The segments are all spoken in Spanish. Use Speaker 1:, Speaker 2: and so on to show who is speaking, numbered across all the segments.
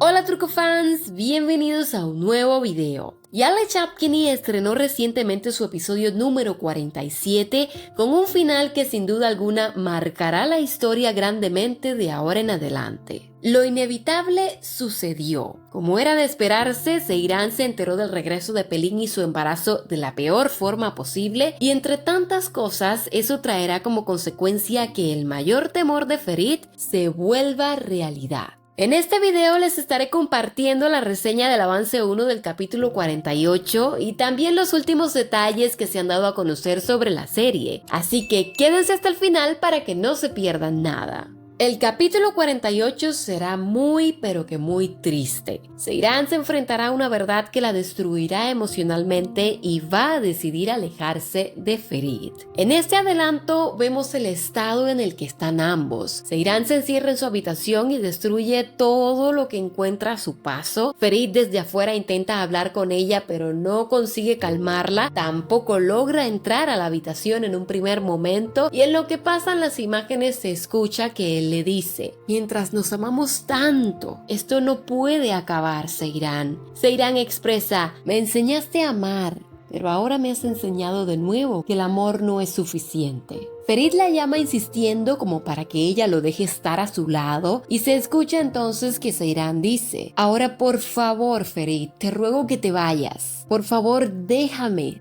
Speaker 1: Hola truco fans, bienvenidos a un nuevo video. Yale Chapkini estrenó recientemente su episodio número 47 con un final que sin duda alguna marcará la historia grandemente de ahora en adelante. Lo inevitable sucedió. Como era de esperarse, Seiran se enteró del regreso de Pelin y su embarazo de la peor forma posible, y entre tantas cosas, eso traerá como consecuencia que el mayor temor de Ferit se vuelva realidad. En este video les estaré compartiendo la reseña del avance 1 del capítulo 48 y también los últimos detalles que se han dado a conocer sobre la serie, así que quédense hasta el final para que no se pierdan nada. El capítulo 48 será muy pero que muy triste. Seiran se enfrentará a una verdad que la destruirá emocionalmente y va a decidir alejarse de Ferit. En este adelanto vemos el estado en el que están ambos. Seiran se encierra en su habitación y destruye todo lo que encuentra a su paso. Ferit desde afuera intenta hablar con ella pero no consigue calmarla. Tampoco logra entrar a la habitación en un primer momento, y en lo que pasan las imágenes se escucha que él le dice: mientras nos amamos tanto, esto no puede acabar, Seiran. Seiran expresa: me enseñaste a amar, pero ahora me has enseñado de nuevo que el amor no es suficiente. Ferit la llama insistiendo como para que ella lo deje estar a su lado, y se escucha entonces que Seiran dice: ahora por favor, Ferit, te ruego que te vayas. Por favor, déjame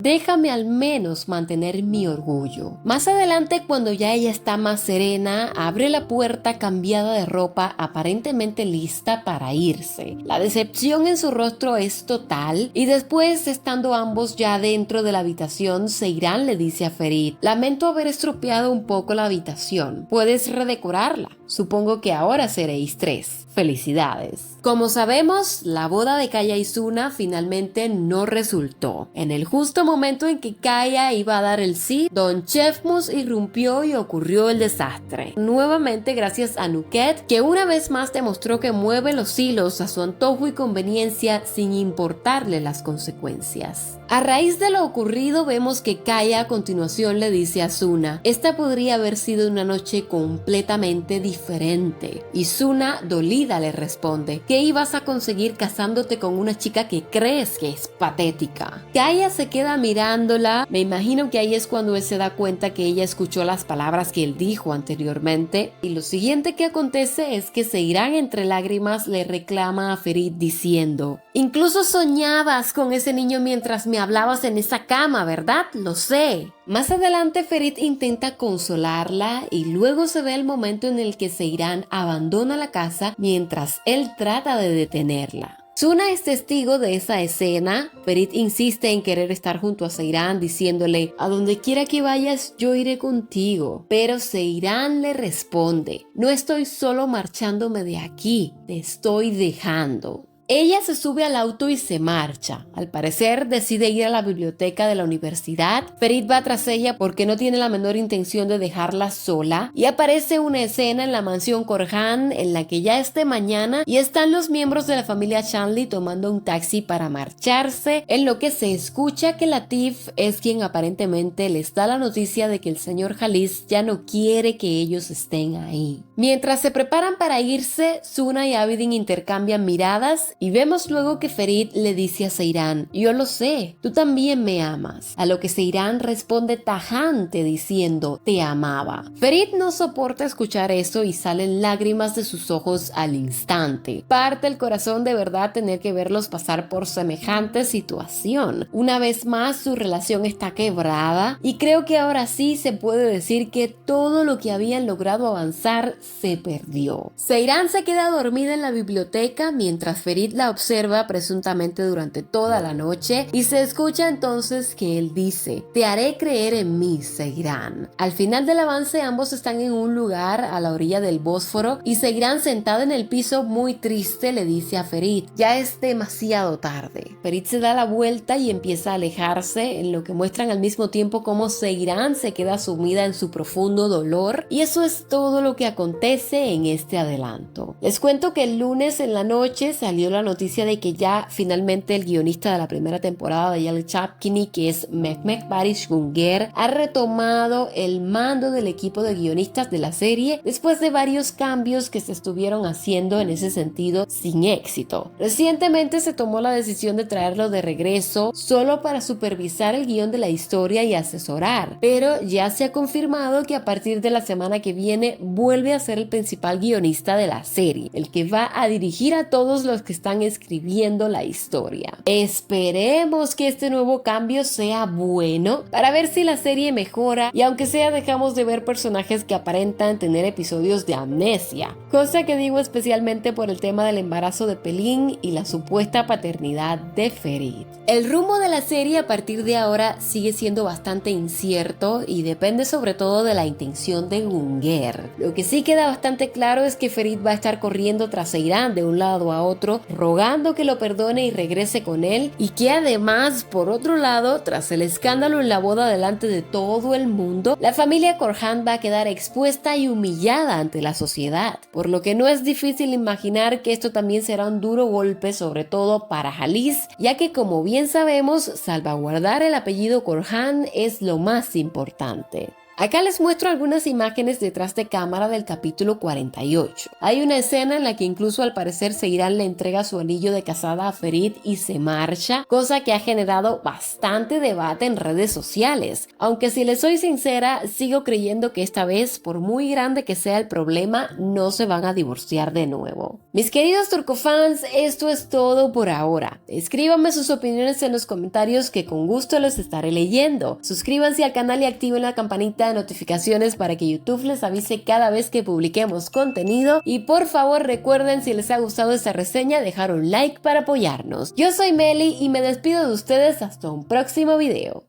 Speaker 1: al menos mantener mi orgullo. Más adelante, cuando ya ella está más serena, abre la puerta cambiada de ropa, aparentemente lista para irse. La decepción en su rostro es total, y después, estando ambos ya dentro de la habitación, Seiran le dice a Ferit: lamento haber estropeado un poco la habitación. Puedes redecorarla. Supongo que ahora seréis 3. Felicidades. Como sabemos, la boda de Kaya y Suna finalmente no resultó. En el justo momento en que Kaya iba a dar el sí, Don Chefmus irrumpió y ocurrió el desastre. Nuevamente gracias a Nuket, que una vez más demostró que mueve los hilos a su antojo y conveniencia sin importarle las consecuencias. A raíz de lo ocurrido, vemos que Kaya a continuación le dice a Suna: esta podría haber sido una noche completamente diferente. Y Suna, dolida, le responde: ¿qué ibas a conseguir casándote con una chica que crees que es patética? Kaya se queda mirándola. Me imagino que ahí es cuando él se da cuenta que ella escuchó las palabras que él dijo anteriormente, y lo siguiente que acontece es que Seiran entre lágrimas le reclama a Ferit diciendo: incluso soñabas con ese niño mientras me hablabas en esa cama, ¿verdad? Lo sé. Más adelante Ferit intenta consolarla, y luego se ve el momento en el que Seiran abandona la casa mientras él trata de detenerla. Suna es testigo de esa escena. Ferit insiste en querer estar junto a Seiran, diciéndole: a donde quiera que vayas yo iré contigo. Pero Seiran le responde: no estoy solo marchándome de aquí, te estoy dejando. Ella se sube al auto y se marcha. Al parecer decide ir a la biblioteca de la universidad. Ferit va tras ella porque no tiene la menor intención de dejarla sola, y aparece una escena en la mansión Korhan en la que ya es de mañana y están los miembros de la familia Shanli tomando un taxi para marcharse, en lo que se escucha que Latif es quien aparentemente les da la noticia de que el señor Halis ya no quiere que ellos estén ahí. Mientras se preparan para irse, Suna y Abidin intercambian miradas, y vemos luego que Ferit le dice a Seiran: yo lo sé, tú también me amas. A lo que Seiran responde tajante diciendo: te amaba. Ferit no soporta escuchar eso y salen lágrimas de sus ojos al instante. Parte el corazón de verdad tener que verlos pasar por semejante situación. Una vez más su relación está quebrada, y creo que ahora sí se puede decir que todo lo que habían logrado avanzar se perdió. Seiran se queda dormida en la biblioteca mientras Ferit la observa presuntamente durante toda la noche, y se escucha entonces que él dice: te haré creer en mí, Seiran. Al final del avance ambos están en un lugar a la orilla del Bósforo, y Seiran, sentada en el piso muy triste, le dice a Ferit: ya es demasiado tarde. Ferit se da la vuelta y empieza a alejarse, en lo que muestran al mismo tiempo cómo Seiran se queda sumida en su profundo dolor, y eso es todo lo que acontece en este adelanto. Les cuento que el lunes en la noche salió la noticia de que ya finalmente el guionista de la primera temporada de Yellow Chapkini, que es Mehmet Barış Günger, ha retomado el mando del equipo de guionistas de la serie después de varios cambios que se estuvieron haciendo en ese sentido sin éxito. Recientemente se tomó la decisión de traerlo de regreso solo para supervisar el guión de la historia y asesorar, pero ya se ha confirmado que a partir de la semana que viene vuelve a ser el principal guionista de la serie, el que va a dirigir a todos los que están escribiendo la historia. Esperemos que este nuevo cambio sea bueno para ver si la serie mejora y aunque sea dejamos de ver personajes que aparentan tener episodios de amnesia, cosa que digo especialmente por el tema del embarazo de Pelin y la supuesta paternidad de Ferit. El rumbo de la serie a partir de ahora sigue siendo bastante incierto y depende sobre todo de la intención de Günger. Lo que sí queda bastante claro es que Ferit va a estar corriendo tras Seyran de un lado a otro, rogando que lo perdone y regrese con él, y que además, por otro lado, tras el escándalo en la boda delante de todo el mundo, la familia Korhan va a quedar expuesta y humillada ante la sociedad, por lo que no es difícil imaginar que esto también será un duro golpe, sobre todo para Halis, ya que como bien sabemos, salvaguardar el apellido Korhan es lo más importante. Acá les muestro algunas imágenes detrás de cámara del capítulo 48. Hay una escena en la que incluso al parecer Seyran le entrega su anillo de casada a Ferit y se marcha, cosa que ha generado bastante debate en redes sociales. Aunque si les soy sincera, sigo creyendo que esta vez, por muy grande que sea el problema, no se van a divorciar de nuevo. Mis queridos turcofans, esto es todo por ahora. Escríbanme sus opiniones en los comentarios que con gusto los estaré leyendo. Suscríbanse al canal y activen la campanita de notificaciones para que YouTube les avise cada vez que publiquemos contenido y por favor recuerden, si les ha gustado esta reseña, dejar un like para apoyarnos. Yo soy Meli y me despido de ustedes hasta un próximo video.